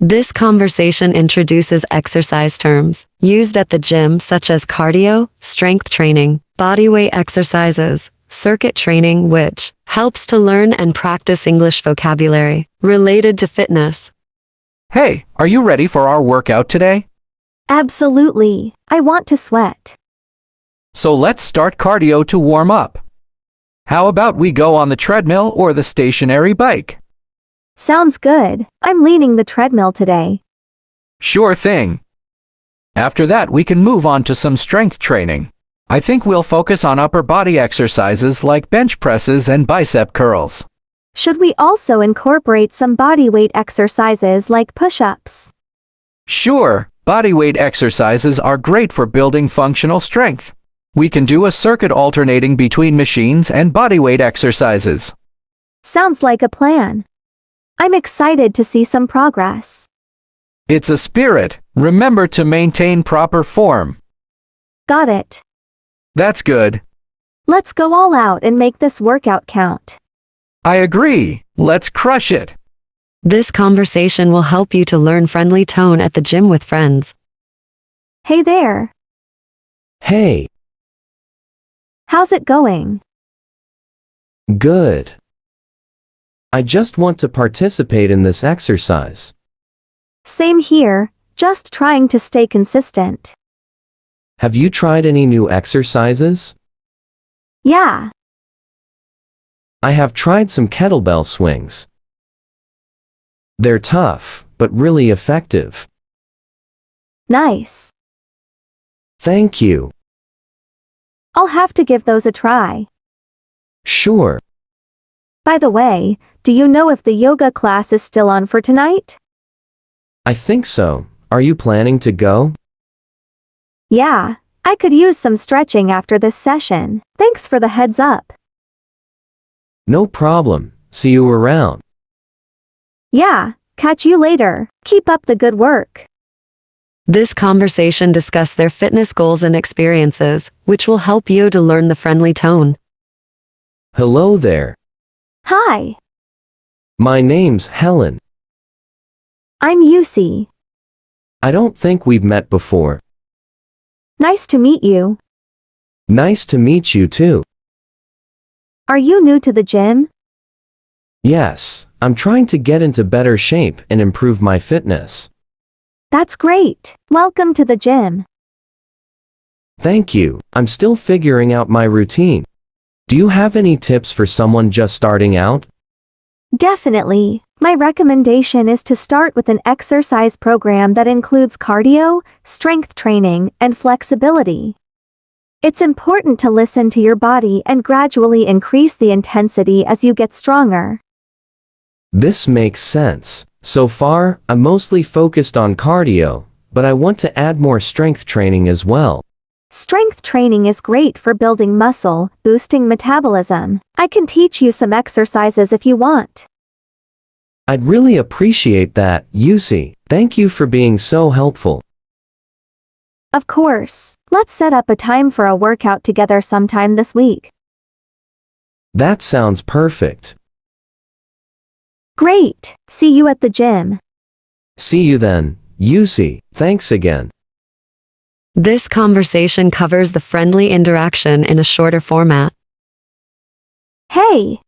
This conversation introduces exercise terms used at the gym such as cardio, strength training, bodyweight exercises, circuit training, which helps to learn and practice English vocabulary related to fitness. Hey, are you ready for our workout today? Absolutely. I want to sweat. So let's start cardio to warm up. How about we go on the treadmill or the stationary bike? Sounds good. I'm leaning the treadmill today. Sure thing. After that, we can move on to some strength training. I think we'll focus on upper body exercises like bench presses and bicep curls. Should we also incorporate some bodyweight exercises like push-ups? Sure, bodyweight exercises are great for building functional strength. We can do a circuit alternating between machines and bodyweight exercises. Sounds like a plan. I'm excited to see some progress. It's a spirit. Remember to maintain proper form. Got it. That's good. Let's go all out and make this workout count. I agree. Let's crush it. This conversation will help you to learn friendly tone at the gym with friends. Hey there. Hey, How's it going? good. I just want to participate in this exercise. Same here, just trying to stay consistent. Have you tried any new exercises? Yeah, I have tried some kettlebell swings. They're tough, but really effective. nice. Thank you. I'll have to give those a try. Sure. By the way, do you know if the yoga class is still on for tonight? I think so. Are you planning to go? Yeah, I could use some stretching after this session. Thanks for the heads up. No problem. See you around. Yeah, catch you later. Keep up the good work. This conversation discuss their fitness goals and experiences, which will help you to learn the friendly tone. Hello there. Hi, My name's Helen. I'm Yusi. I don't think we've met before. Nice to meet you. Nice to meet you too. Are you new to the gym? Yes, I'm trying to get into better shape and improve my fitness. That's great. Welcome to the gym. Thank you. I'm still figuring out my routine. Do you have any tips for someone just starting out? Definitely. My recommendation is to start with an exercise program that includes cardio, strength training, and flexibility. It's important to listen to your body and gradually increase the intensity as you get stronger. This makes sense. So far, I'm mostly focused on cardio, but I want to add more strength training as well. Strength training is great for building muscle, boosting metabolism. I can teach you some exercises if you want. I'd really appreciate that, Yusi. Thank you for being so helpful. Of course. Let's set up a time for a workout together sometime this week. That sounds perfect. Great. See you at the gym. See you then, Yusi. Thanks again. This conversation covers the friendly interaction in a shorter format. Hey,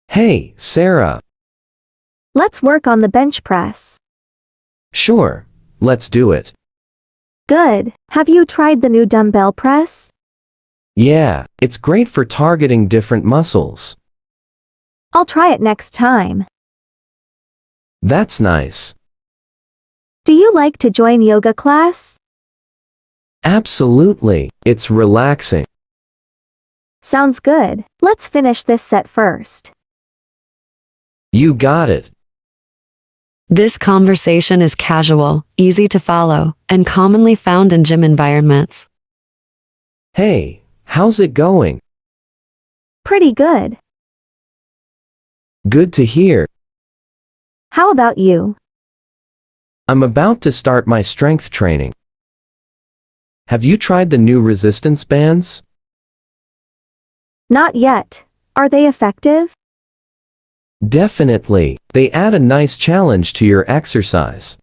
Hey, Sarah. let's work on the bench press. Sure, let's do it. Good. Have you tried the new dumbbell press? Yeah, it's great for targeting different muscles. I'll try it next time. That's nice. Do you like to join yoga class? Absolutely, it's relaxing. Sounds good. Let's finish this set first. You got it. This conversation is casual, easy to follow, and commonly found in gym environments. Hey, how's it going? Pretty good. Good to hear. How about you? I'm about to start my strength training. Have you tried the new resistance bands? Not yet. Are they effective? Definitely. They add a nice challenge to your exercise.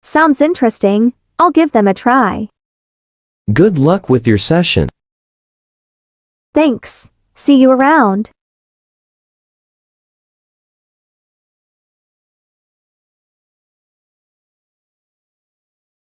Sounds interesting. I'll give them a try. Good luck with your session. Thanks. See you around.